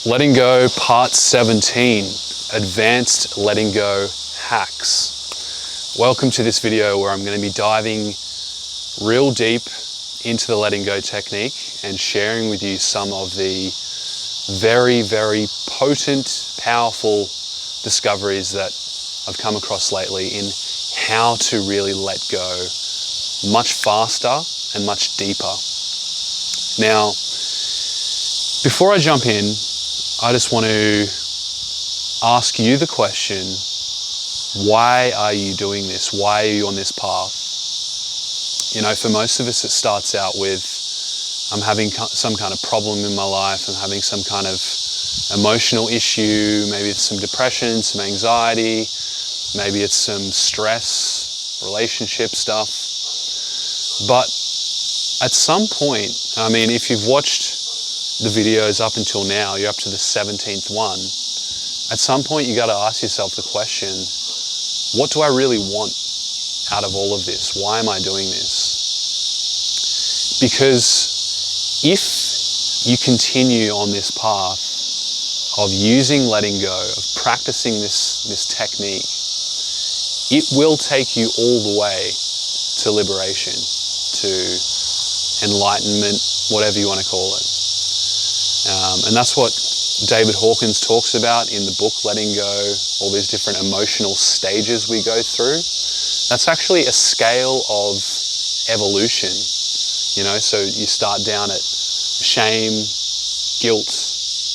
Letting Go Part 17, Advanced Letting Go Hacks. Welcome to this video where I'm going to be diving real deep into the letting go technique and sharing with you some of the very, very potent, powerful discoveries that I've come across lately in how to really let go much faster and much deeper. Now, before I jump in, I just want to ask you the question, why are you doing this? Why are you on this path? You know, for most of us it starts out with, I'm having some kind of problem in my life, I'm having some kind of emotional issue, maybe it's some depression, some anxiety, maybe it's some stress, relationship stuff. But at some point, I mean, if you've watched the videos up until now, you're up to the 17th one. At some point you got to ask yourself the question, what do I really want out of all of this? Why am I doing this? Because if you continue on this path of using letting go, of practicing this technique, it will take you all the way to liberation, to enlightenment, whatever you want to call it. And that's what David Hawkins talks about in the book Letting Go, all these different emotional stages we go through. That's actually a scale of evolution, you know, so you start down at shame, guilt,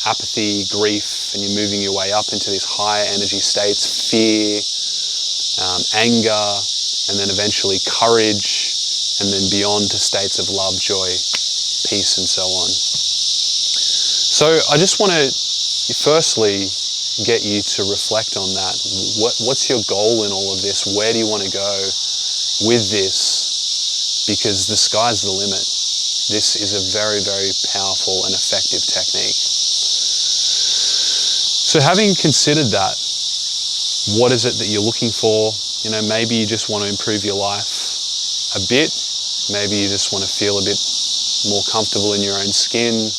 apathy, grief, and you're moving your way up into these higher energy states, fear, anger, and then eventually courage, and then beyond to states of love, joy, peace, and so on. So I just want to firstly get you to reflect on that. What's your goal in all of this? Where do you want to go with this? Because the sky's the limit. This is a very, very powerful and effective technique. So having considered that, what is it that you're looking for? You know, maybe you just want to improve your life a bit. Maybe you just want to feel a bit more comfortable in your own skin,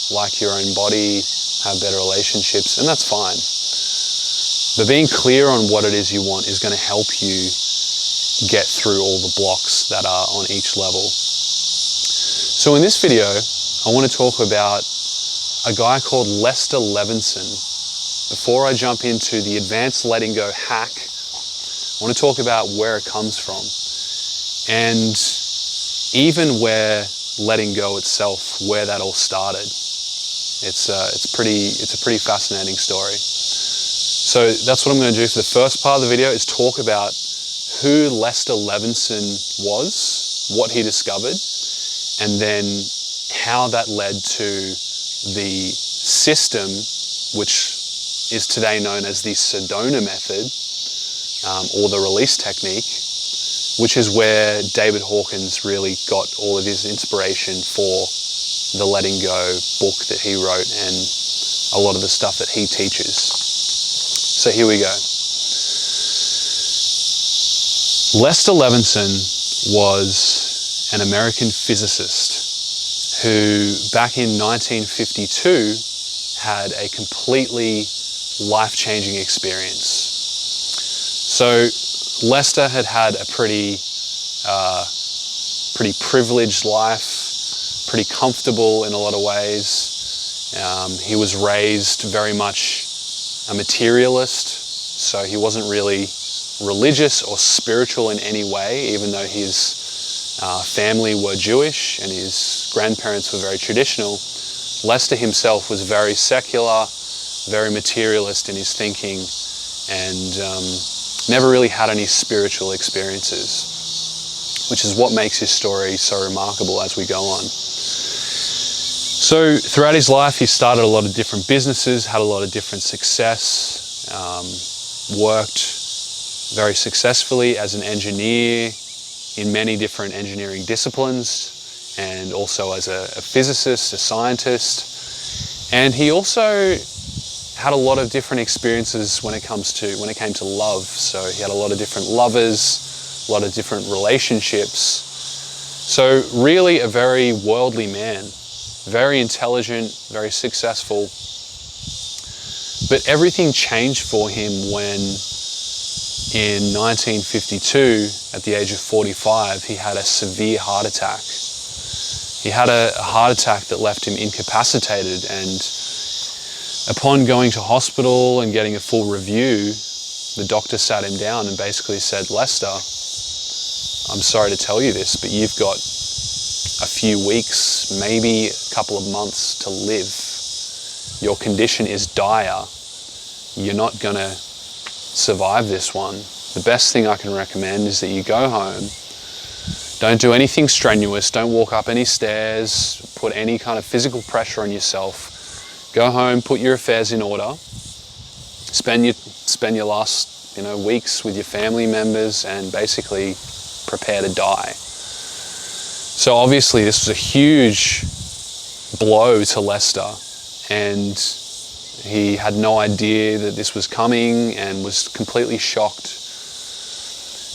like your own body, have better relationships, and that's fine. But being clear on what it is you want is going to help you get through all the blocks that are on each level. So in this video, I want to talk about a guy called Lester Levenson. Before I jump into the advanced letting go hack, I want to talk about where it comes from, and even where letting go itself, where that all started. It's a pretty fascinating story. So that's what I'm going to do for the first part of the video, is talk about who Lester Levenson was, what he discovered, and then how that led to the system, which is today known as the Sedona Method, or the release technique, which is where David Hawkins really got all of his inspiration for the Letting Go book that he wrote and a lot of the stuff that he teaches. So here we go. Lester Levenson was an American physicist who back in 1952 had a completely life-changing experience. So Lester had a pretty privileged life, pretty comfortable in a lot of ways. He was raised very much a materialist, so he wasn't really religious or spiritual in any way, even though his family were Jewish and his grandparents were very traditional. Lester himself was very secular, very materialist in his thinking, and never really had any spiritual experiences, which is what makes his story so remarkable as we go on. So throughout his life, he started a lot of different businesses, had a lot of different success, worked very successfully as an engineer in many different engineering disciplines, and also as a physicist, a scientist. And he also had a lot of different experiences when it came to love. So he had a lot of different lovers, a lot of different relationships. So really a very worldly man, very intelligent, very successful, But everything changed for him when in 1952, at the age of 45, he had a severe heart attack. He had a heart attack that left him incapacitated, and upon going to hospital and getting a full review, the doctor sat him down and basically said, "Lester, I'm sorry to tell you this, but you've got a few weeks, maybe a couple of months to live. Your condition is dire. You're not going to survive this one. The best thing I can recommend is that you go home. Don't do anything strenuous. Don't walk up any stairs, put any kind of physical pressure on yourself. Go home, put your affairs in order. Spend your last, weeks with your family members, and basically prepare to die." So obviously this was a huge blow to Lester, and he had no idea that this was coming and was completely shocked.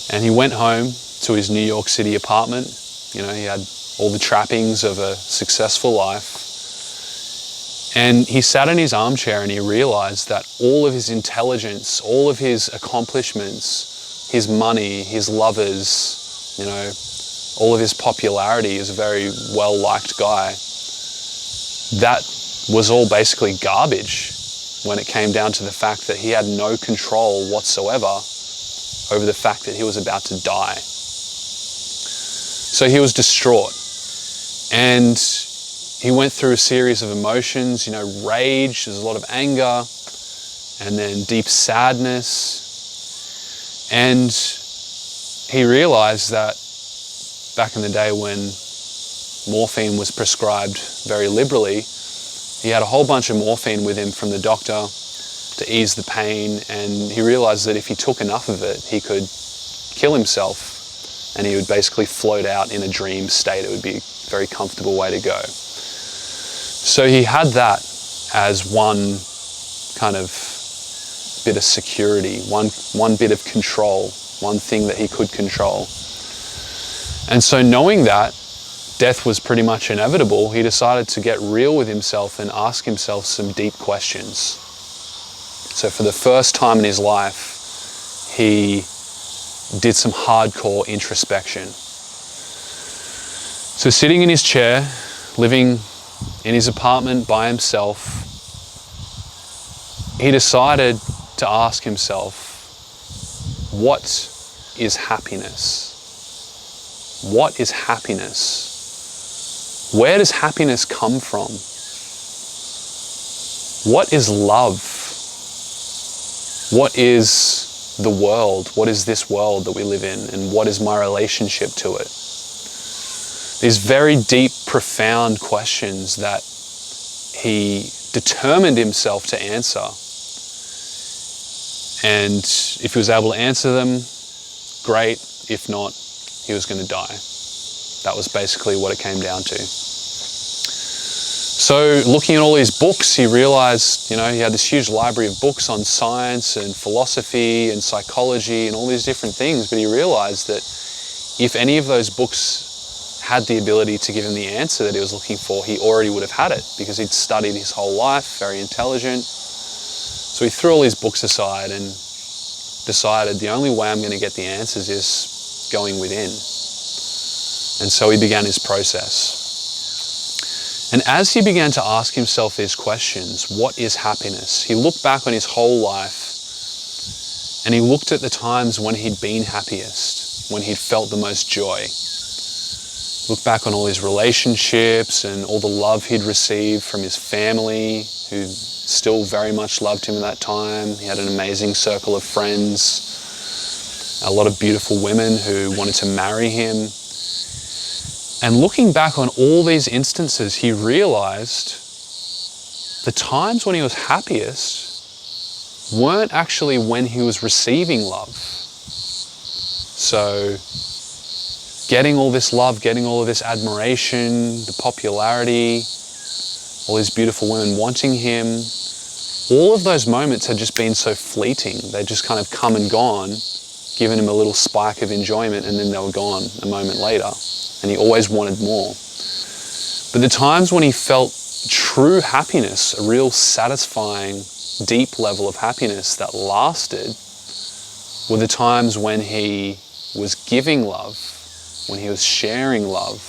And he went home to his New York City apartment. He had all the trappings of a successful life. And he sat in his armchair and he realized that all of his intelligence, all of his accomplishments, his money, his lovers, all of his popularity as a very well-liked guy, that was all basically garbage when it came down to the fact that he had no control whatsoever over the fact that he was about to die. So he was distraught, and he went through a series of emotions, rage, there's a lot of anger, and then deep sadness. And he realized that back in the day when morphine was prescribed very liberally, he had a whole bunch of morphine with him from the doctor to ease the pain, and he realized that if he took enough of it, he could kill himself, and he would basically float out in a dream state. It would be a very comfortable way to go. So he had that as one kind of bit of security, one bit of control, one thing that he could control. And so knowing that death was pretty much inevitable, he decided to get real with himself and ask himself some deep questions. So for the first time in his life, he did some hardcore introspection. So sitting in his chair, living in his apartment by himself, he decided to ask himself, what is happiness? What is happiness? Where does happiness come from? What is love? What is the world? What is this world that we live in? And what is my relationship to it? These very deep, profound questions that he determined himself to answer. And if he was able to answer them, great. If not, he was going to die. That was basically what it came down to. So looking at all these books, he realized, he had this huge library of books on science and philosophy and psychology and all these different things, but he realized that if any of those books had the ability to give him the answer that he was looking for, he already would have had it, because he'd studied his whole life, very intelligent. So he threw all his books aside and decided the only way I'm going to get the answers is going within. And so he began his process. And as he began to ask himself these questions, what is happiness? He looked back on his whole life and he looked at the times when he'd been happiest, when he'd felt the most joy. Looked back on all his relationships and all the love he'd received from his family, who still very much loved him at that time. He had an amazing circle of friends, a lot of beautiful women who wanted to marry him. And looking back on all these instances, he realized the times when he was happiest weren't actually when he was receiving love. So getting all this love, getting all of this admiration, the popularity, all these beautiful women wanting him, all of those moments had just been so fleeting. They just kind of come and gone, given him a little spike of enjoyment, and then they were gone a moment later. And he always wanted more. But the times when he felt true happiness, a real satisfying, deep level of happiness that lasted, were the times when he was giving love, when he was sharing love,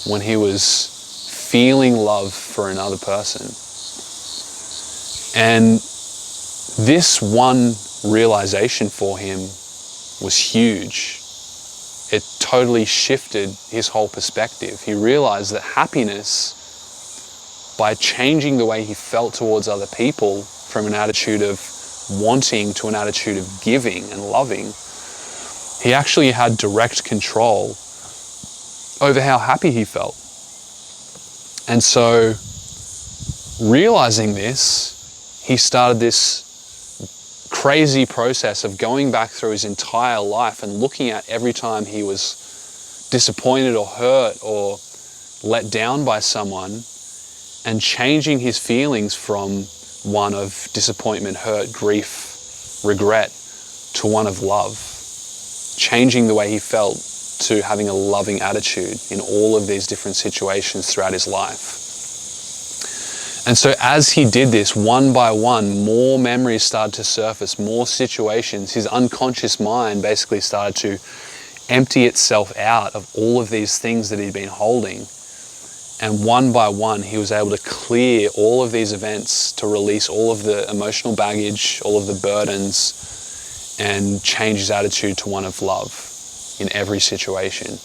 when he was feeling love for another person. And this one realization for him was huge. It totally shifted his whole perspective. He realized that happiness, by changing the way he felt towards other people from an attitude of wanting to an attitude of giving and loving, he actually had direct control over how happy he felt. And so, realizing this, he started this crazy process of going back through his entire life and looking at every time he was disappointed or hurt or let down by someone, and changing his feelings from one of disappointment, hurt, grief, regret to one of love. Changing the way he felt to having a loving attitude in all of these different situations throughout his life. And so as he did this, one by one, more memories started to surface, more situations. His unconscious mind basically started to empty itself out of all of these things that he'd been holding. And one by one, he was able to clear all of these events, to release all of the emotional baggage, all of the burdens, and change his attitude to one of love in every situation.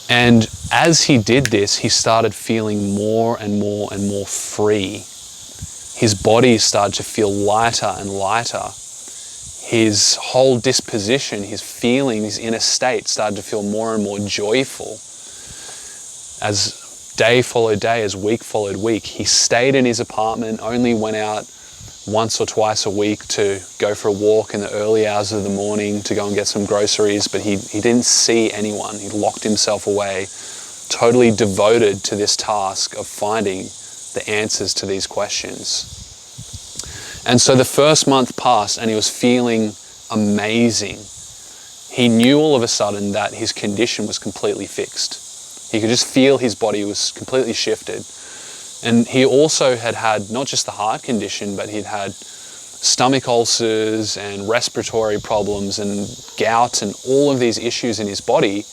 And as he did this, he started feeling more and more and more free. His body started to feel lighter and lighter. His whole disposition, his feeling, his inner state started to feel more and more joyful. As day followed day, as week followed week, he stayed in his apartment, only went out once or twice a week to go for a walk in the early hours of the morning to go and get some groceries, but he didn't see anyone. He locked himself away, totally devoted to this task of finding the answers to these questions. And so the first month passed and he was feeling amazing. He knew all of a sudden that his condition was completely fixed. He could just feel his body was completely shifted. And he also had not just the heart condition, but he'd had stomach ulcers and respiratory problems and gout and all of these issues in his body.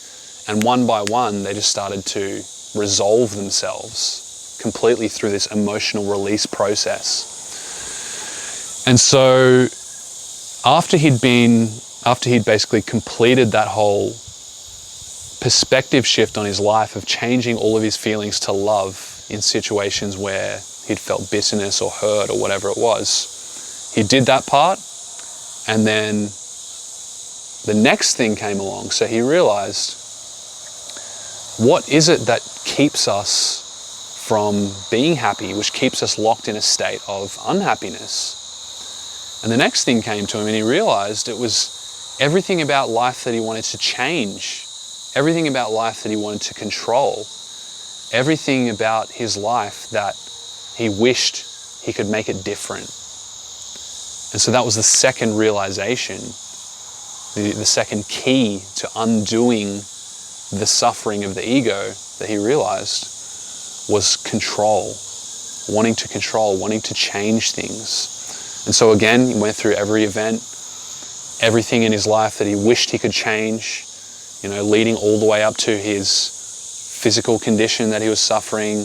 And one by one, they just started to resolve themselves completely through this emotional release process. And so after he'd basically completed that whole perspective shift on his life of changing all of his feelings to love in situations where he'd felt bitterness or hurt or whatever it was, he did that part, and then the next thing came along. So he realized, what is it that keeps us from being happy, which keeps us locked in a state of unhappiness? And the next thing came to him, and he realized it was everything about life that he wanted to change, everything about life that he wanted to control, everything about his life that he wished he could make it different. And so that was the second realization, the second key to undoing the suffering of the ego that he realized was control, wanting to control, wanting to change things. And so again, he went through every event, everything in his life that he wished he could change, leading all the way up to his physical condition that he was suffering,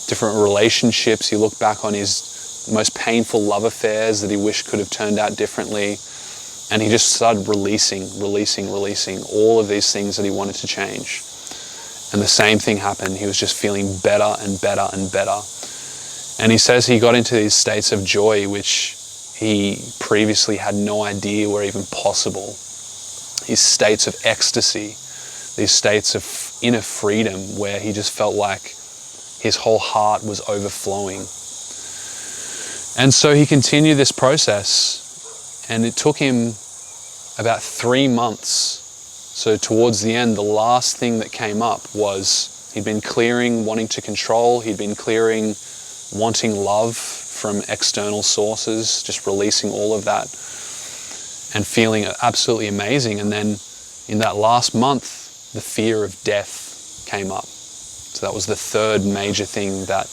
different relationships. He looked back on his most painful love affairs that he wished could have turned out differently. And he just started releasing all of these things that he wanted to change. And the same thing happened. He was just feeling better and better and better. And he says he got into these states of joy which he previously had no idea were even possible. These states of ecstasy, these states of inner freedom where he just felt like his whole heart was overflowing. And so he continued this process, and it took him about 3 months. So towards the end, the last thing that came up was he'd been clearing wanting to control, he'd been clearing wanting love from external sources, just releasing all of that and feeling absolutely amazing. And then in that last month, the fear of death came up. So So that was the third major thing that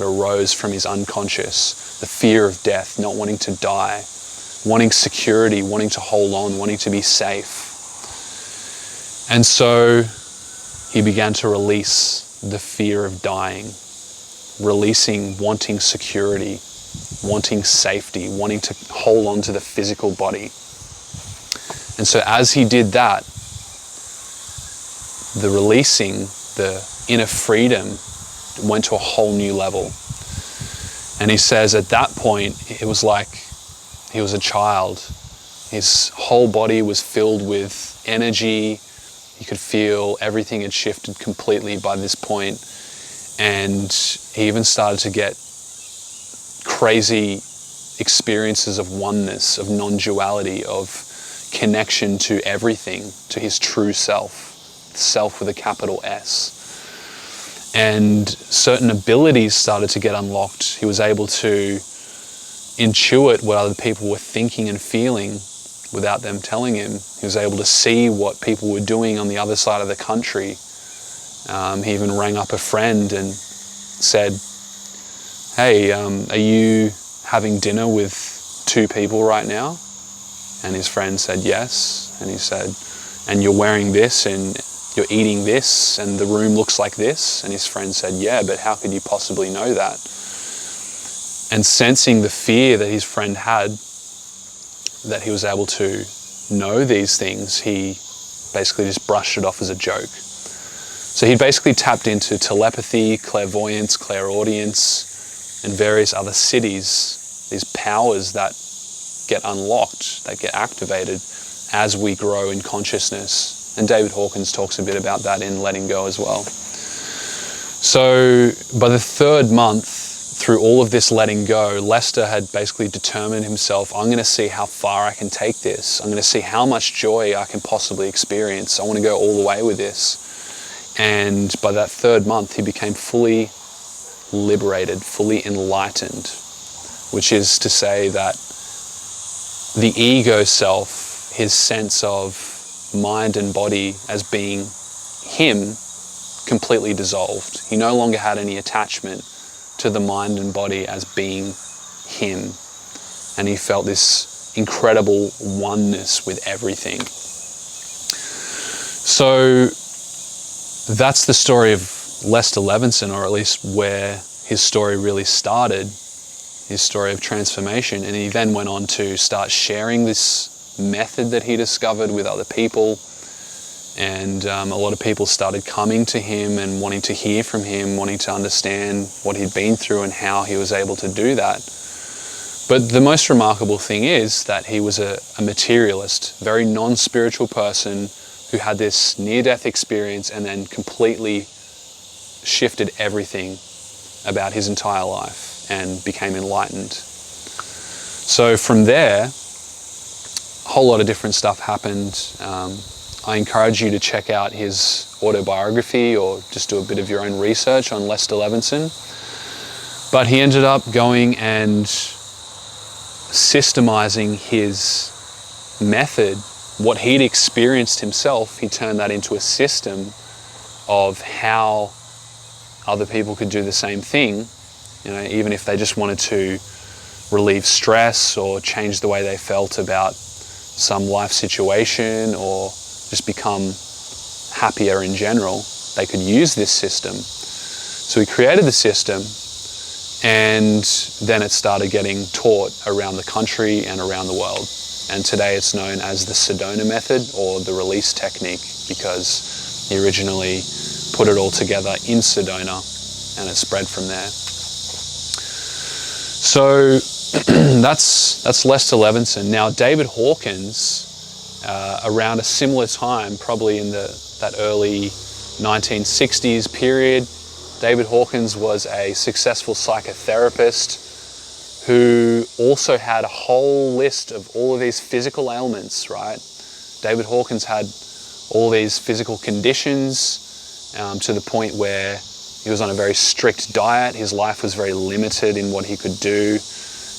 arose from his unconscious. The fear of death, not wanting to die, wanting security, wanting to hold on, wanting to be safe. And so he began to release the fear of dying, releasing wanting security, wanting safety, wanting to hold on to the physical body. And so as he did that, the releasing, the inner freedom went to a whole new level. And he says at that point, it was like he was a child. His whole body was filled with energy. He could feel everything had shifted completely by this point. And he even started to get crazy experiences of oneness, of non-duality, of connection to everything, to his true self, self with a capital S. And certain abilities started to get unlocked. He was able to intuit what other people were thinking and feeling without them telling him. He was able to see what people were doing on the other side of the country. He even rang up a friend and said, "Hey, are you having dinner with 2 people right now?" And his friend said yes. And he said, "And you're wearing this and you're eating this and the room looks like this?" And his friend said, "Yeah, but how could you possibly know that?" And sensing the fear that his friend had, that he was able to know these things, he basically just brushed it off as a joke. So he basically tapped into telepathy, clairvoyance, clairaudience, and various other cities, these powers that get unlocked, that get activated as we grow in consciousness. And David Hawkins talks a bit about that in Letting Go as well. So by the 3rd month, through all of this letting go, Lester had basically determined himself, I'm going to see how far I can take this. I'm going to see how much joy I can possibly experience. I want to go all the way with this. And by that 3rd month, he became fully liberated, fully enlightened, which is to say that the ego self, his sense of mind and body as being him, completely dissolved. He no longer had any attachment to the mind and body as being him. And he felt this incredible oneness with everything. So that's the story of Lester Levenson, or at least where his story really started, his story of transformation. And he then went on to start sharing this method that he discovered with other people. And a lot of people started coming to him and wanting to hear from him, wanting to understand what he'd been through and how he was able to do that. But the most remarkable thing is that he was a materialist, very non-spiritual person who had this near-death experience and then completely shifted everything about his entire life and became enlightened. So from there, a whole lot of different stuff happened. I encourage you to check out his autobiography or just do a bit of your own research on Lester Levenson. But he ended up going and systemizing his method, what he'd experienced himself. He turned that into a system of how other people could do the same thing, you know, even if they just wanted to relieve stress or change the way they felt about some life situation or just become happier in general, they could use this system. So he created the system, and then it started getting taught around the country and around the world. And today it's known as the Sedona Method, or the release technique, because he originally put it all together in Sedona and it spread from there. So that's Lester Levenson. Now David Hawkins, around a similar time, probably in that early 1960s period, David Hawkins was a successful psychotherapist who also had a whole list of all of these physical ailments, right? David Hawkins had all these physical conditions to the point where he was on a very strict diet. His life was very limited in what he could do.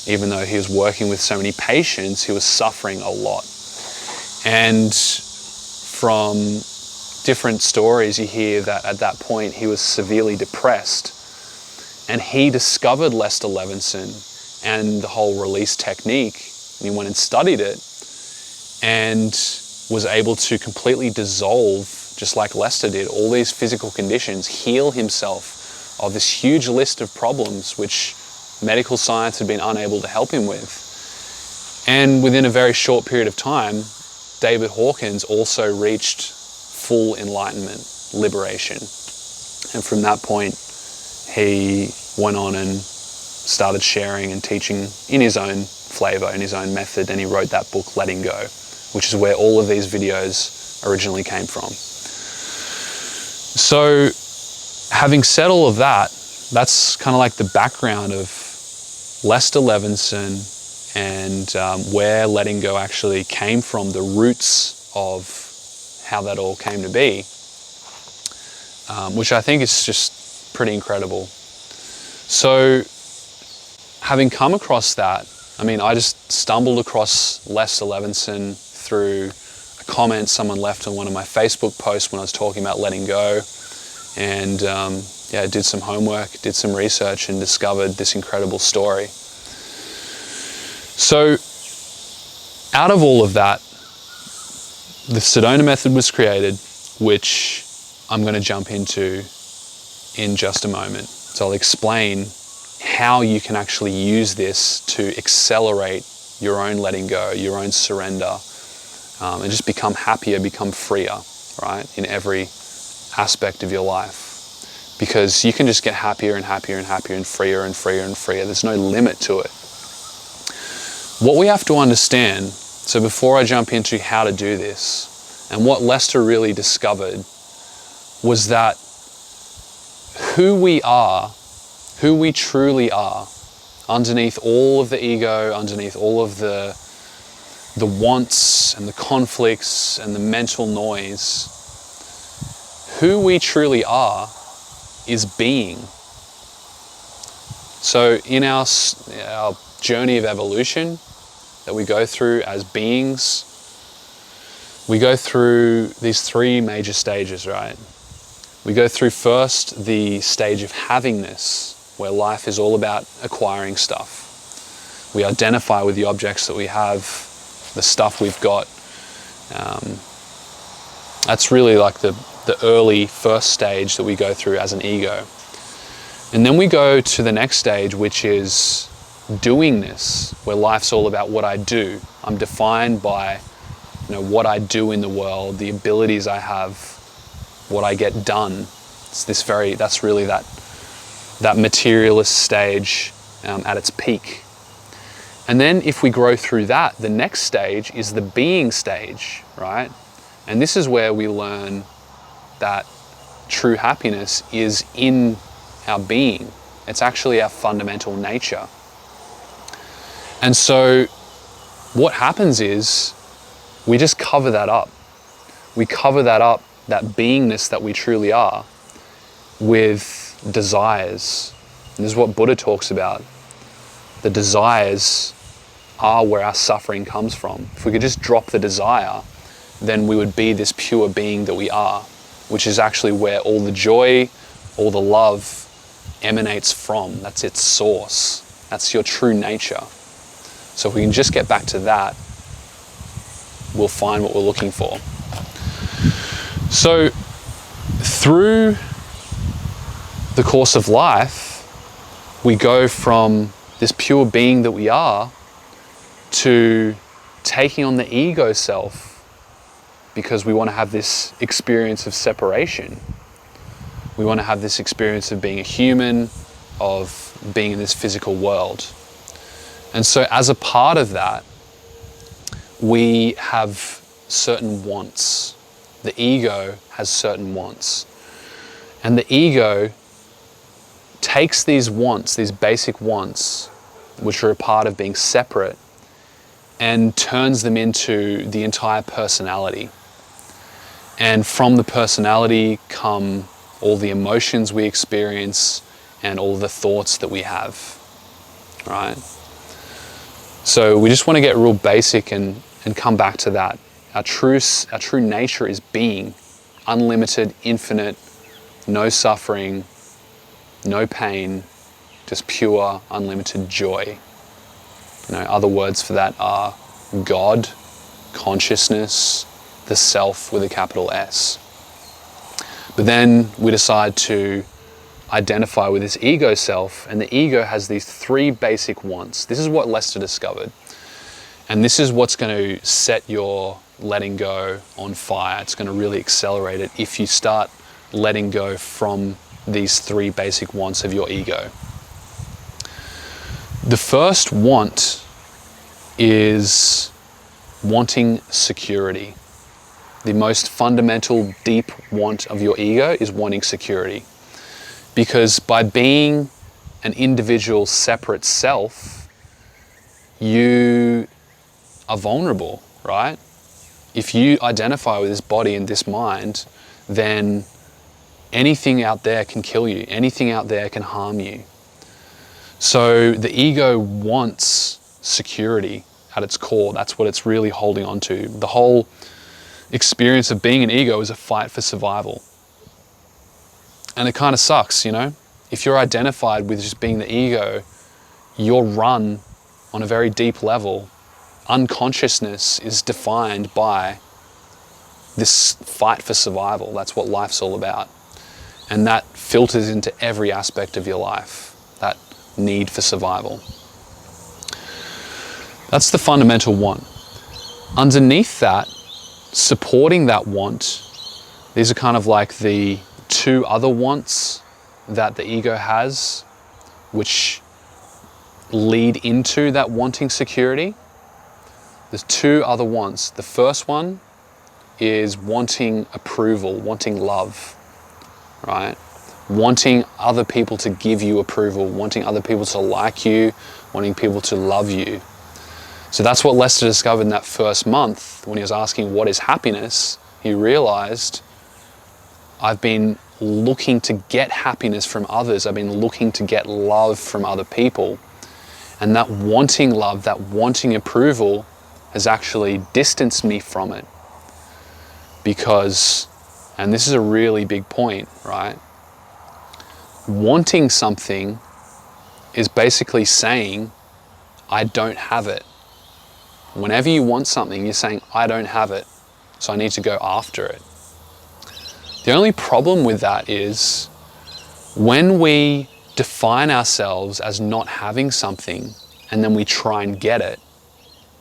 Even though he was working with so many patients, he was suffering a lot. And from different stories, you hear that at that point he was severely depressed, and he discovered Lester Levenson and the whole release technique, and he went and studied it and was able to completely dissolve, just like Lester did, all these physical conditions, heal himself of this huge list of problems which medical science had been unable to help him with. And within a very short period of time, David Hawkins also reached full enlightenment, liberation. And from that point, he went on and started sharing and teaching in his own flavor, in his own method, and he wrote that book, Letting Go, which is where all of these videos originally came from. So, having said all of that, that's kind of like the background of Lester Levenson and where Letting Go actually came from, the roots of how that all came to be, which I think is just pretty incredible. So, having come across that, I mean, I just stumbled across Lester Levenson through a comment someone left on one of my Facebook posts when I was talking about letting go, and yeah, did some homework, did some research, and discovered this incredible story. So, out of all of that, the Sedona Method was created, which I'm going to jump into in just a moment. So I'll explain how you can actually use this to accelerate your own letting go, your own surrender, and just become happier, become freer, right, in every aspect of your life. Because you can just get happier and happier and happier and freer and freer and freer. There's no limit to it. What we have to understand, so before I jump into how to do this, and what Lester really discovered was that who we are, who we truly are, underneath all of the ego, underneath all of the wants and the conflicts and the mental noise, who we truly are is being. So in our journey of evolution that we go through as beings, we go through these three major stages, right? We go through first the stage of havingness, where life is all about acquiring stuff. We identify with the objects that we have, the stuff we've got. That's really like the early first stage that we go through as an ego. And then we go to the next stage, which is doingness, where life's all about what I do. I'm defined by, what I do in the world, the abilities I have, what I get done. That's really that materialist stage at its peak. And then if we grow through that, the next stage is the being stage, right? And this is where we learn that true happiness is in our being. It's actually our fundamental nature. And so what happens is we just cover that up. We cover that up, that beingness that we truly are, with desires. And this is what Buddha talks about. The desires are where our suffering comes from. If we could just drop the desire, then we would be this pure being that we are, which is actually where all the joy, all the love emanates from. That's its source. That's your true nature. So if we can just get back to that, we'll find what we're looking for. So through the course of life, we go from this pure being that we are to taking on the ego self, because we want to have this experience of separation. We want to have this experience of being a human, of being in this physical world. And so as a part of that, we have certain wants. The ego has certain wants. And the ego takes these wants, these basic wants, which are a part of being separate, and turns them into the entire personality. And from the personality come all the emotions we experience and all the thoughts that we have, right? So we just want to get real basic and come back to that. Our true nature is being, unlimited, infinite, no suffering, no pain, just pure, unlimited joy. Other words for that are God, consciousness, the self with a capital S. But then we decide to identify with this ego self, and the ego has these 3 basic wants. This is what Lester discovered. And this is what's going to set your letting go on fire. It's going to really accelerate it if you start letting go from these 3 basic wants of your ego. The first want is wanting security. The most fundamental, deep want of your ego is wanting security. Because by being an individual, separate self, you are vulnerable, right? If you identify with this body and this mind, then anything out there can kill you. Anything out there can harm you. So the ego wants security at its core. That's what it's really holding on to. The whole experience of being an ego is a fight for survival. And it kind of sucks, If you're identified with just being the ego, you're run on a very deep level. Unconsciousness is defined by this fight for survival. That's what life's all about. And that filters into every aspect of your life, that need for survival. That's the fundamental want. Underneath that, supporting that want, these are kind of like the 2 other wants that the ego has, which lead into that wanting security. There's 2 other wants. The first one is wanting approval, wanting love, right? Wanting other people to give you approval, wanting other people to like you, wanting people to love you. So that's what Lester discovered in that first month when he was asking, what is happiness? He realized, I've been looking to get happiness from others. I've been looking to get love from other people. And that wanting love, that wanting approval has actually distanced me from it. Because, and this is a really big point, right? Wanting something is basically saying, I don't have it. Whenever you want something, you're saying, I don't have it, so I need to go after it. The only problem with that is when we define ourselves as not having something and then we try and get it,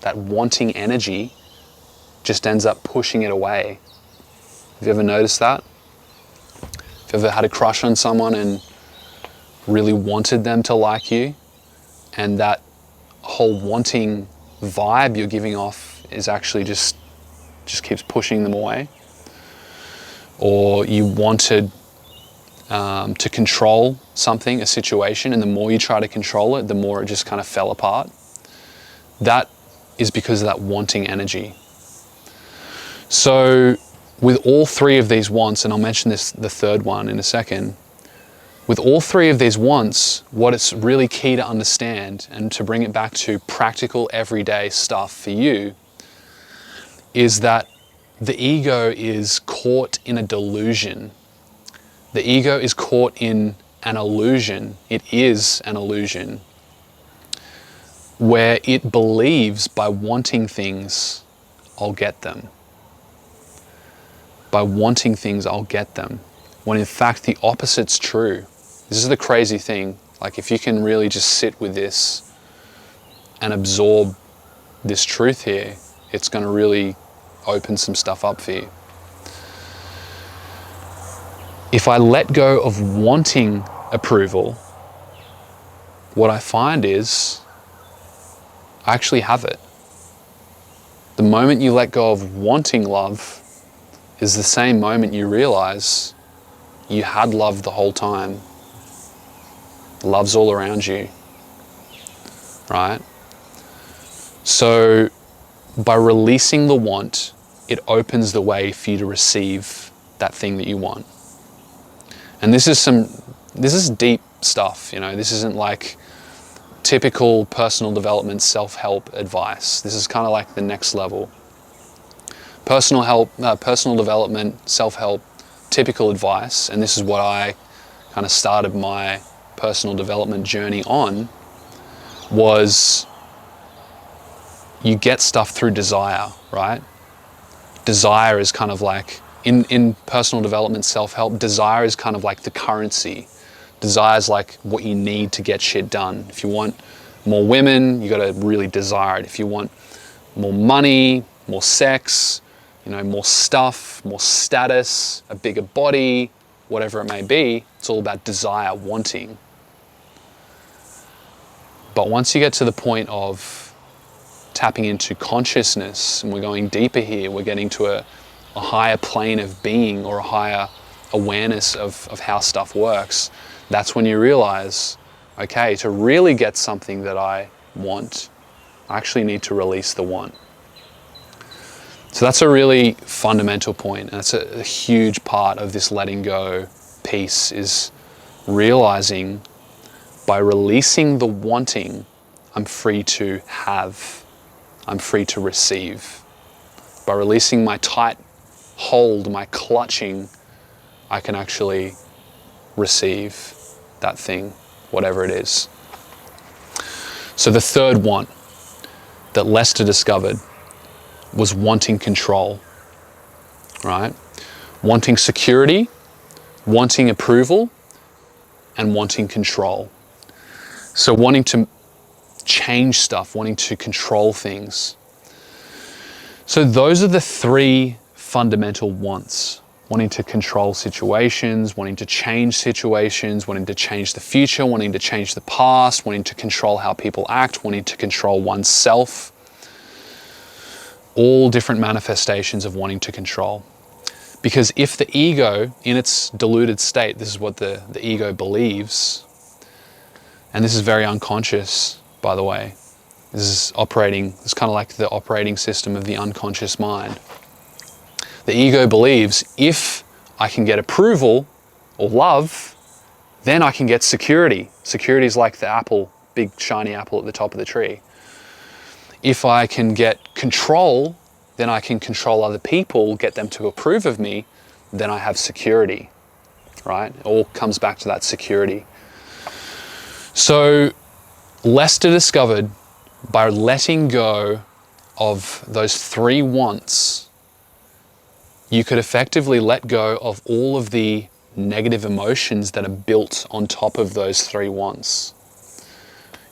that wanting energy just ends up pushing it away. Have you ever noticed that? Have you ever had a crush on someone and really wanted them to like you, and that whole wanting vibe you're giving off is actually just keeps pushing them away? Or you wanted to control something, a situation, and the more you try to control it, the more it just kind of fell apart. That is because of that wanting energy. So with all 3 of these wants, and I'll mention the 3rd one in a second, with all 3 of these wants, what it's really key to understand, and to bring it back to practical everyday stuff for you, is that the ego is caught in a delusion. The ego is caught in an illusion. It is an illusion where it believes by wanting things, I'll get them. By wanting things, I'll get them. When in fact, the opposite's true. This is the crazy thing. Like, if you can really just sit with this and absorb this truth here, it's going to really open some stuff up for you. If I let go of wanting approval, what I find is I actually have it. The moment you let go of wanting love is the same moment you realize you had love the whole time. Love's all around you, right? So by releasing the want, it opens the way for you to receive that thing that you want. And this is deep stuff, you know. This isn't like typical personal development, self-help advice. This is kind of like the next level. Personal development, self-help typical advice, and this is what I kind of started my personal development journey on, was you get stuff through desire, right? Desire is kind of like, in personal development, self-help, desire is kind of like the currency. Desire is like what you need to get shit done. If you want more women, you got to really desire it. If you want more money, more sex, more stuff, more status, a bigger body, whatever it may be, it's all about desire, wanting. But once you get to the point of tapping into consciousness, and we're going deeper here, we're getting to a higher plane of being, or a higher awareness of how stuff works, that's when you realize, okay, to really get something that I want, I actually need to release the want. So that's a really fundamental point, and that's a huge part of this letting go piece, is realizing by releasing the wanting, I'm free to have, I'm free to receive. By releasing my tight hold, my clutching, I can actually receive that thing, whatever it is. So the third want that Lester discovered was wanting control, right? Wanting security, wanting approval, and wanting control. So wanting to change stuff, wanting to control things. So those are the three fundamental wants. Wanting to control situations, wanting to change situations, wanting to change the future, wanting to change the past, wanting to control how people act, wanting to control oneself. All different manifestations of wanting to control. Because if the ego, in its deluded state, this is what the ego believes, and this is very unconscious, by the way. This is operating, it's kind of like the operating system of the unconscious mind. The ego believes, if I can get approval or love, then I can get security. Security is like the apple, big shiny apple at the top of the tree. If I can get control, then I can control other people, get them to approve of me, then I have security, right? It all comes back to that security. So Lester discovered, by letting go of those three wants, you could effectively let go of all of the negative emotions that are built on top of those three wants.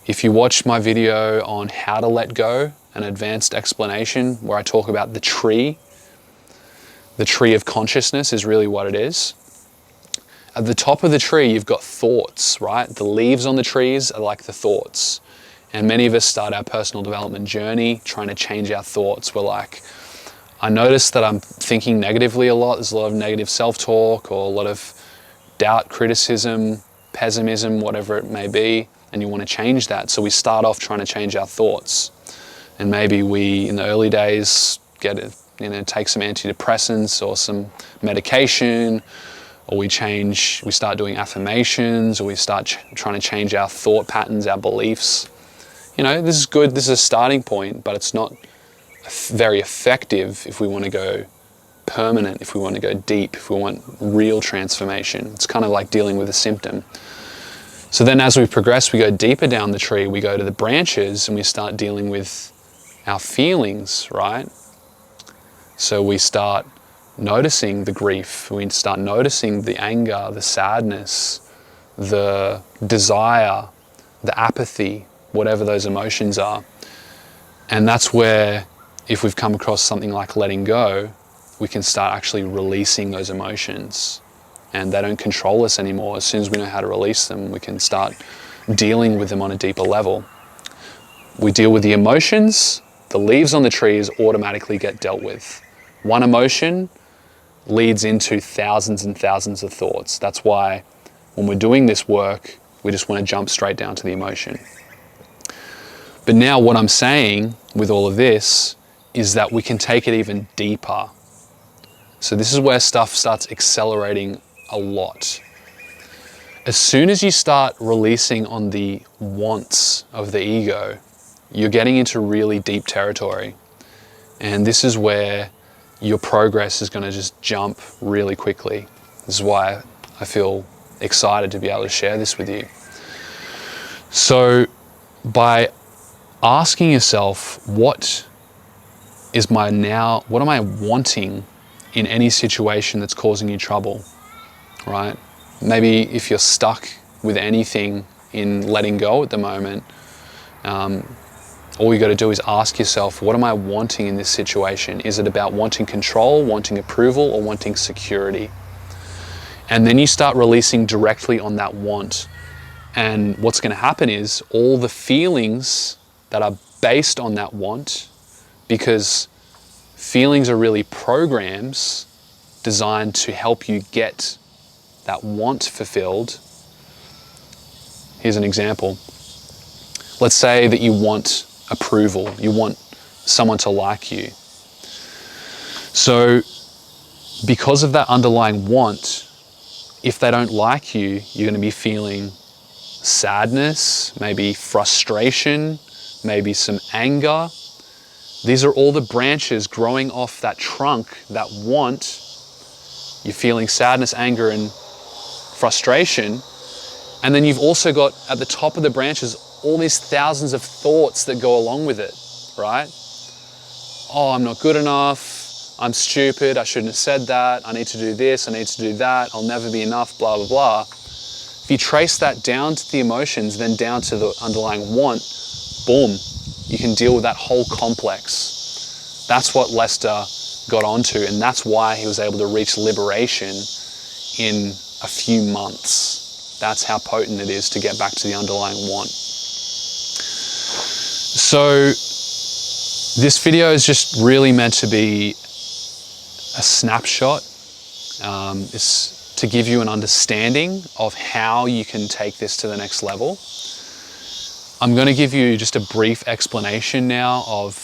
If you watch my video on how to let go, an advanced explanation where I talk about the tree of consciousness is really what it is. At the top of the tree, you've got thoughts, right? The leaves on the trees are like the thoughts. And many of us start our personal development journey trying to change our thoughts. We're like, I notice that I'm thinking negatively a lot. There's a lot of negative self-talk, or a lot of doubt, criticism, pessimism, whatever it may be, and you want to change that. So we start off trying to change our thoughts. And maybe we, in the early days, take some antidepressants or some medication, or we start doing affirmations, or we start trying to change our thought patterns, our beliefs. This is good, this is a starting point, but it's not very effective if we want to go permanent, if we want to go deep, if we want real transformation. It's kind of like dealing with a symptom. So then as we progress, we go deeper down the tree, we go to the branches, and we start dealing with our feelings, right? So we start noticing the grief, we start noticing the anger, the sadness, the desire, the apathy, whatever those emotions are. And that's where, if we've come across something like letting go, we can start actually releasing those emotions, and they don't control us anymore. As soon as we know how to release them, we can start dealing with them on a deeper level. We deal with the emotions, the leaves on the trees automatically get dealt with. One emotion leads into thousands and thousands of thoughts. That's why when we're doing this work, we just want to jump straight down to the emotion. But now what I'm saying with all of this is that we can take it even deeper. So this is where stuff starts accelerating a lot. As soon as you start releasing on the wants of the ego, you're getting into really deep territory. And this is where your progress is going to just jump really quickly. This is why I feel excited to be able to share this with you. So by asking yourself, what am I wanting in any situation that's causing you trouble, right? Maybe if you're stuck with anything in letting go at the moment, all you got to do is ask yourself, what am I wanting in this situation? Is it about wanting control, wanting approval, or wanting security? And then you start releasing directly on that want. And what's going to happen is all the feelings that are based on that want, because feelings are really programs designed to help you get that want fulfilled. Here's an example. Let's say that you want approval. You want someone to like you. So because of that underlying want, if they don't like you, you're going to be feeling sadness, maybe frustration, maybe some anger. These are all the branches growing off that trunk, that want. You're feeling sadness, anger, and frustration. And then you've also got at the top of the branches all these thousands of thoughts that go along with it, right? Oh, I'm not good enough. I'm stupid. I shouldn't have said that. I need to do this. I need to do that. I'll never be enough, blah, blah, blah. If you trace that down to the emotions, then down to the underlying want, boom, you can deal with that whole complex. That's what Lester got onto, and that's why he was able to reach liberation in a few months. That's how potent it is to get back to the underlying want. So this video is just really meant to be a snapshot. It's to give you an understanding of how you can take this to the next level. I'm going to give you just a brief explanation now of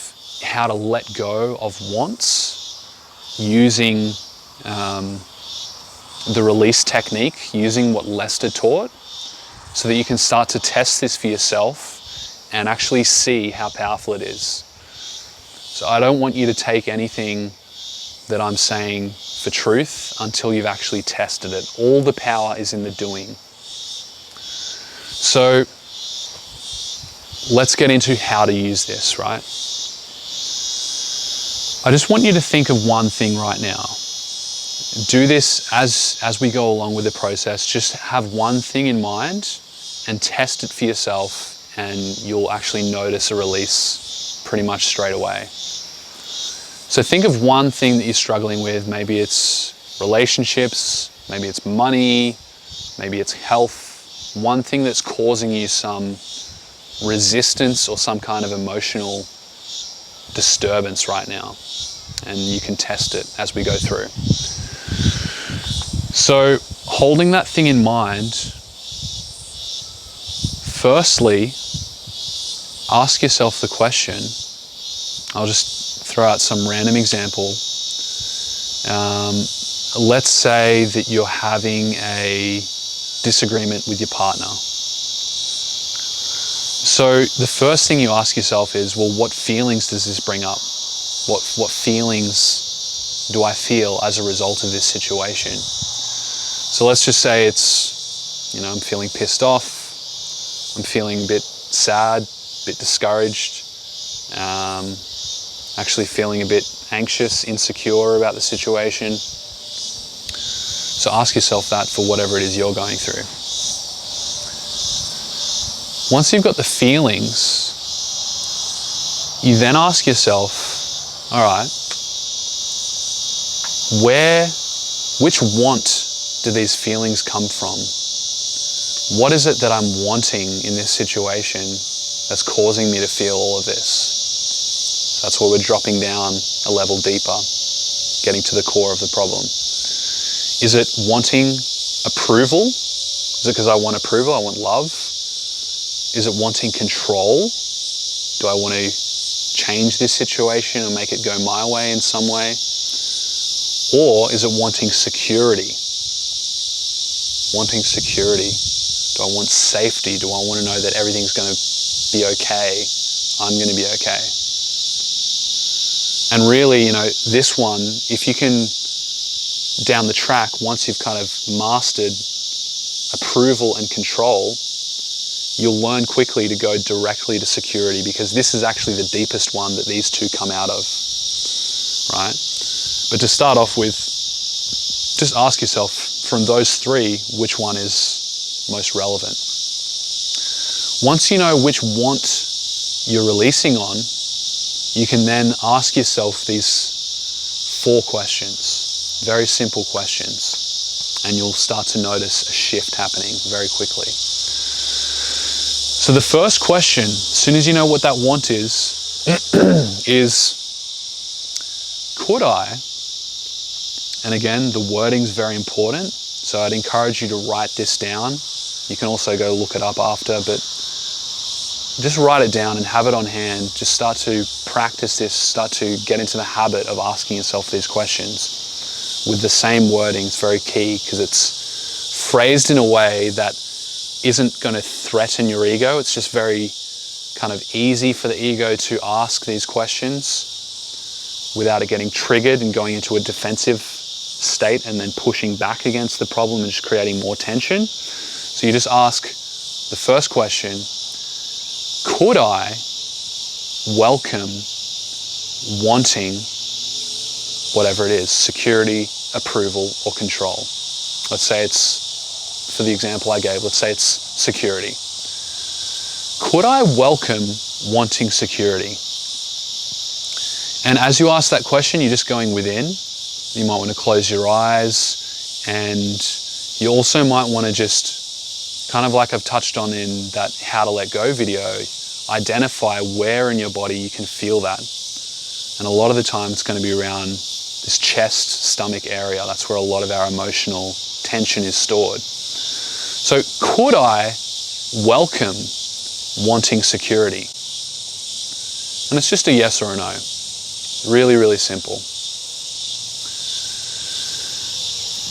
how to let go of wants using the release technique, using what Lester taught, so that you can start to test this for yourself and actually see how powerful it is. So I don't want you to take anything that I'm saying for truth until you've actually tested it. All the power is in the doing. So let's get into how to use this, right? I just want you to think of one thing right now. Do this as we go along with the process. Just have one thing in mind and test it for yourself, and you'll actually notice a release pretty much straight away. So think of one thing that you're struggling with. Maybe it's relationships, maybe it's money, maybe it's health. One thing that's causing you some resistance or some kind of emotional disturbance right now. And you can test it as we go through. So holding that thing in mind, firstly, ask yourself the question. I'll just throw out some random example. Let's say that you're having a disagreement with your partner. So the first thing you ask yourself is, well, what feelings does this bring up? What feelings do I feel as a result of this situation? So let's just say it's, I'm feeling pissed off. I'm feeling a bit sad, a bit discouraged. Actually feeling a bit anxious, insecure about the situation. So ask yourself that for whatever it is you're going through. Once you've got the feelings, you then ask yourself, all right, which want do these feelings come from? What is it that I'm wanting in this situation that's causing me to feel all of this? That's where we're dropping down a level deeper, getting to the core of the problem. Is it wanting approval? Is it because I want approval? I want love? Is it wanting control? Do I want to change this situation and make it go my way in some way? Or is it wanting security? Wanting security. Do I want safety? Do I want to know that everything's going to be okay? I'm going to be okay. And really, this one, if you can down the track, once you've kind of mastered approval and control, you'll learn quickly to go directly to security, because this is actually the deepest one that these two come out of, right? But to start off with, just ask yourself, from those three, which one is most relevant? Once you know which want you're releasing on, you can then ask yourself these 4 questions, very simple questions, and you'll start to notice a shift happening very quickly. So the first question, as soon as you know what that want is, could I, and again, the wording's very important, so I'd encourage you to write this down. You can also go look it up after, but just write it down and have it on hand. Just start to practice this, start to get into the habit of asking yourself these questions with the same wording. It's very key, because it's phrased in a way that isn't going to threaten your ego. It's just very kind of easy for the ego to ask these questions without it getting triggered and going into a defensive state and then pushing back against the problem and just creating more tension. So you just ask the first question, could I welcome wanting whatever it is, security, approval, or control? Let's say it's, for the example I gave, let's say it's security. Could I welcome wanting security? And as you ask that question, you're just going within. You might want to close your eyes, and you also might want to just, kind of like I've touched on in that How to Let Go video, identify where in your body you can feel that. And a lot of the time it's going to be around this chest, stomach area. That's where a lot of our emotional tension is stored. So could I welcome wanting security? And it's just a yes or a no. Really, really simple.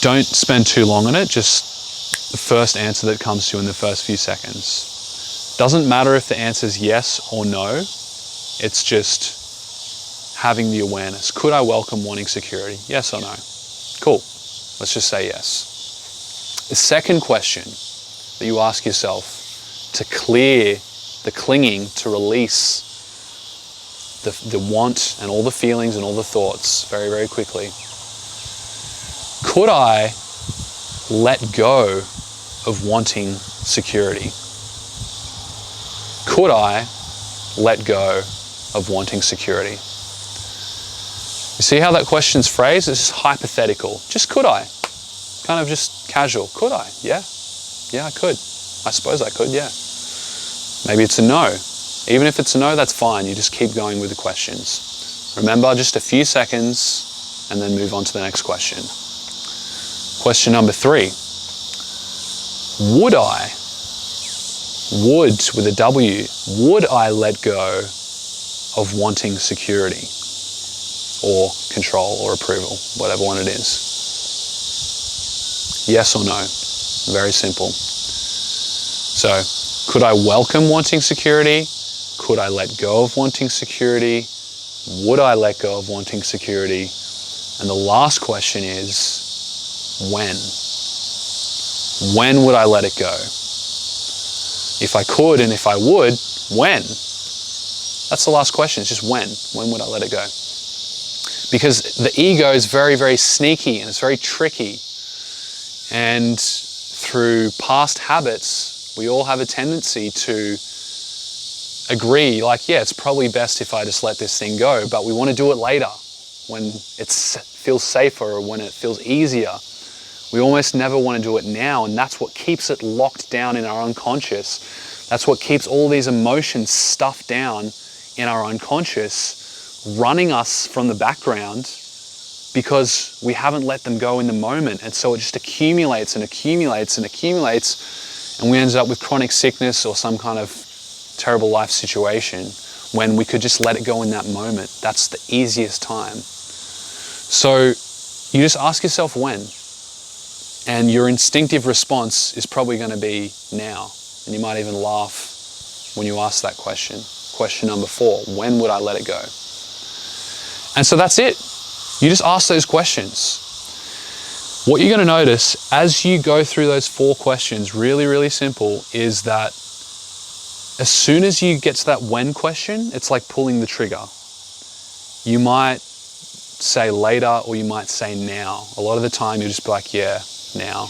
Don't spend too long on it, just the first answer that comes to you in the first few seconds. Doesn't matter if the answer is yes or no, it's just having the awareness. Could I welcome wanting security? Yes or no? Cool. Let's just say yes. The second question that you ask yourself to clear the clinging, to release the want and all the feelings and all the thoughts very, very quickly. Could I let go of wanting security? Could I let go of wanting security? You see how that question's phrased? It's just hypothetical. Just could I? Kind of just casual. Could I? Yeah. Yeah, I could. I suppose I could, yeah. Maybe it's a no. Even if it's a no, that's fine. You just keep going with the questions. Remember, just a few seconds and then move on to the next question. Question number 3. Would I, would with a W, would I let go of wanting security or control or approval, whatever one it is? Yes or no? Very simple. So, could I welcome wanting security? Could I let go of wanting security? Would I let go of wanting security? And the last question is, when? When would I let it go? If I could and if I would, when? That's the last question. It's just when. When would I let it go? Because the ego is very, very sneaky and it's very tricky. And through past habits, we all have a tendency to agree, like, yeah, it's probably best if I just let this thing go, but we want to do it later when it feels safer or when it feels easier. We almost never want to do it now, and that's what keeps it locked down in our unconscious. That's what keeps all these emotions stuffed down in our unconscious, running us from the background because we haven't let them go in the moment. And so it just accumulates and accumulates and accumulates, and we end up with chronic sickness or some kind of terrible life situation when we could just let it go in that moment. That's the easiest time. So you just ask yourself when. And your instinctive response is probably going to be now. And you might even laugh when you ask that question. Question number 4, when would I let it go? And so that's it. You just ask those questions. What you're going to notice as you go through those 4 questions, really, really simple, is that as soon as you get to that when question, it's like pulling the trigger. You might say later or you might say now. A lot of the time you'll just be like, yeah, now.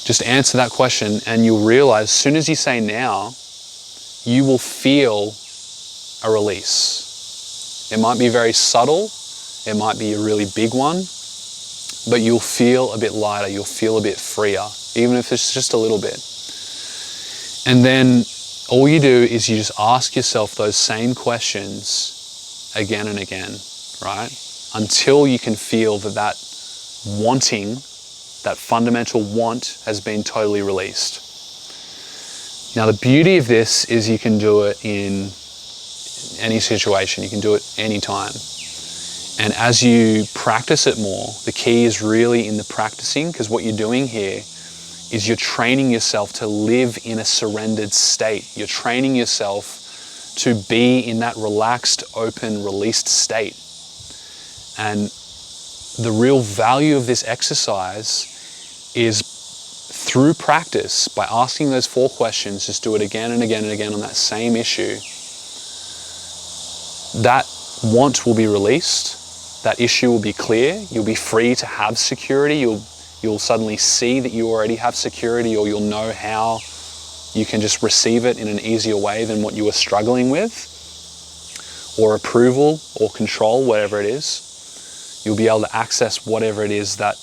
Just answer that question and you'll realize as soon as you say now, you will feel a release. It might be very subtle, it might be a really big one, but you'll feel a bit lighter, you'll feel a bit freer, even if it's just a little bit. And then all you do is you just ask yourself those same questions again and again, right? Until you can feel that wanting, that fundamental want has been totally released. Now the beauty of this is you can do it in any situation, you can do it anytime. And as you practice it more, the key is really in the practicing, because what you're doing here is you're training yourself to live in a surrendered state. You're training yourself to be in that relaxed, open, released state. And the real value of this exercise is through practice, by asking those 4 questions, just do it again and again and again on that same issue. That want will be released. That issue will be clear. You'll be free to have security. You'll suddenly see that you already have security, or you'll know how you can just receive it in an easier way than what you were struggling with, or approval or control, whatever it is. You'll be able to access whatever it is that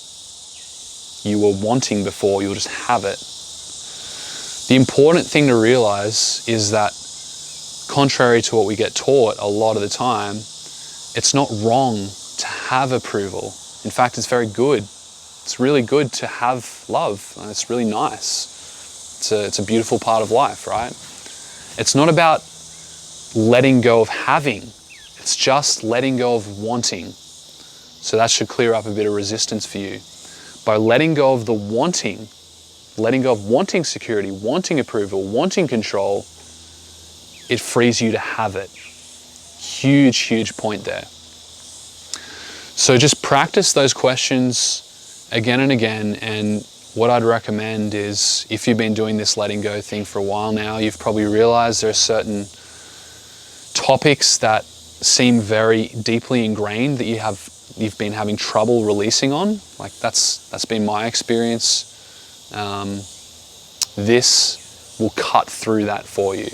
you were wanting before. You'll just have it. The important thing to realize is that, contrary to what we get taught a lot of the time, it's not wrong to have approval. In fact, it's very good. It's really good to have love. It's really nice. It's a beautiful part of life, right? It's not about letting go of having. It's just letting go of wanting. So that should clear up a bit of resistance for you. By letting go of the wanting, letting go of wanting security, wanting approval, wanting control, it frees you to have it. Huge, huge point there. So just practice those questions again and again, and what I'd recommend is, if you've been doing this letting go thing for a while now, you've probably realized there are certain topics that seem very deeply ingrained that you've been having trouble releasing on. Like that's been my experience. This will cut through that for you.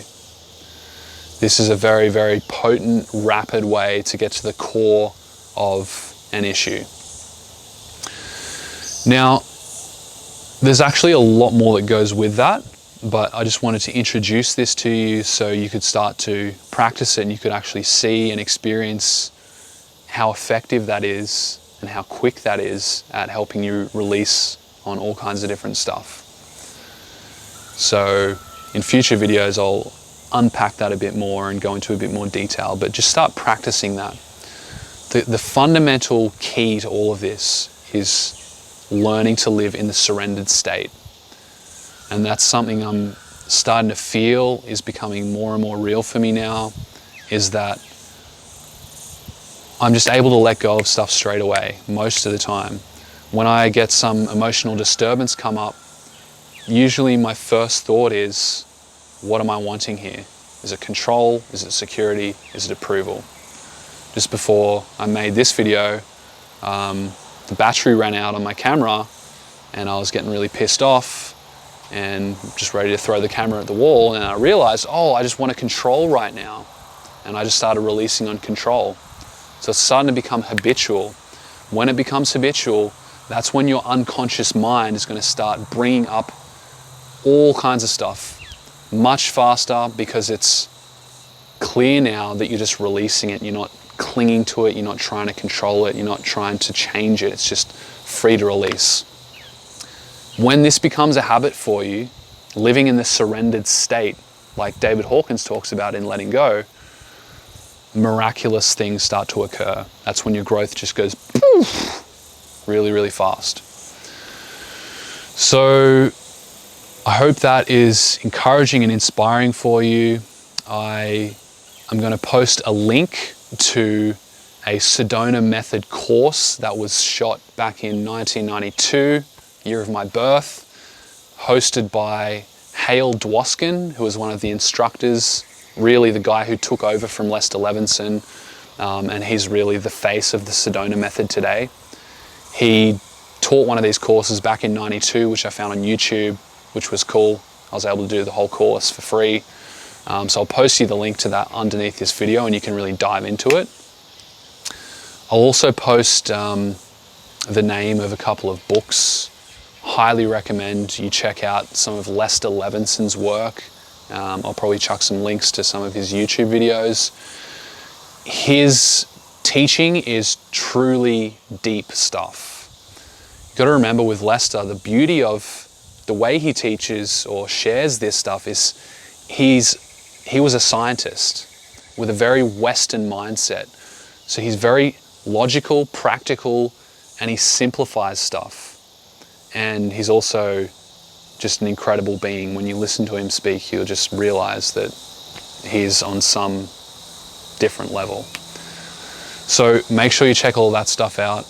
This is a very, very potent, rapid way to get to the core of an issue. Now, there's actually a lot more that goes with that, but I just wanted to introduce this to you so you could start to practice it and you could actually see and experience how effective that is and how quick that is at helping you release on all kinds of different stuff. So in future videos, I'll unpack that a bit more and go into a bit more detail, but just start practicing that. The fundamental key to all of this is learning to live in the surrendered state. And that's something I'm starting to feel is becoming more and more real for me now, is that I'm just able to let go of stuff straight away most of the time. When I get some emotional disturbance come up, usually my first thought is, what am I wanting here? Is it control? Is it security? Is it approval? Just before I made this video, the battery ran out on my camera and I was getting really pissed off and just ready to throw the camera at the wall, and I realized, oh, I just want to control right now. And I just started releasing on control. So it's starting to become habitual. When it becomes habitual, that's when your unconscious mind is going to start bringing up all kinds of stuff much faster, because it's clear now that you're just releasing it. You're not clinging to it. You're not trying to control it. You're not trying to change it. It's just free to release. When this becomes a habit for you, living in the surrendered state, like David Hawkins talks about in Letting Go, miraculous things start to occur. That's when your growth just goes poof, really, really fast. So I hope that is encouraging and inspiring for you. I'm going to post a link to a Sedona Method course that was shot back in 1992, year of my birth, hosted by Hale Dwoskin, who was one of the instructors, really the guy who took over from Lester Levenson, and he's really the face of the Sedona Method today. He taught one of these courses back in '92, which I found on YouTube, which was cool. I was able to do the whole course for free. So I'll post you the link to that underneath this video and you can really dive into it. I'll also post the name of a couple of books. Highly recommend you check out some of Lester Levenson's work. I'll probably chuck some links to some of his YouTube videos. His teaching is truly deep stuff. You've got to remember with Lester, the beauty of the way he teaches or shares this stuff is he was a scientist with a very Western mindset. So he's very logical, practical, and he simplifies stuff. And he's also just an incredible being. When you listen to him speak, you'll just realize that he's on some different level. So make sure you check all that stuff out.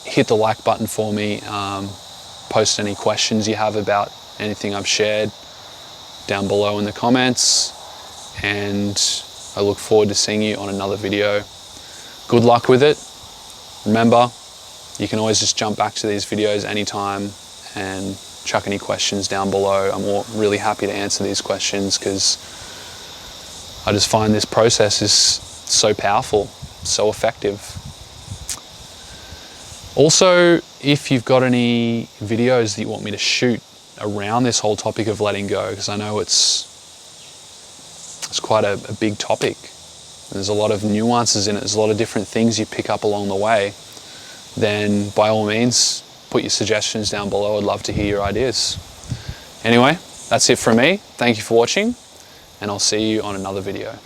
Hit the like button for me. Post any questions you have about anything I've shared down below in the comments. And I look forward to seeing you on another video. Good luck with it. Remember, you can always just jump back to these videos anytime and chuck any questions down below. I'm really happy to answer these questions because I just find this process is so powerful, so effective. Also, if you've got any videos that you want me to shoot around this whole topic of letting go, because I know it's quite a big topic. There's a lot of nuances in it. There's a lot of different things you pick up along the way. Then by all means, put your suggestions down below. I'd love to hear your ideas. Anyway, that's it from me. Thank you for watching, and I'll see you on another video.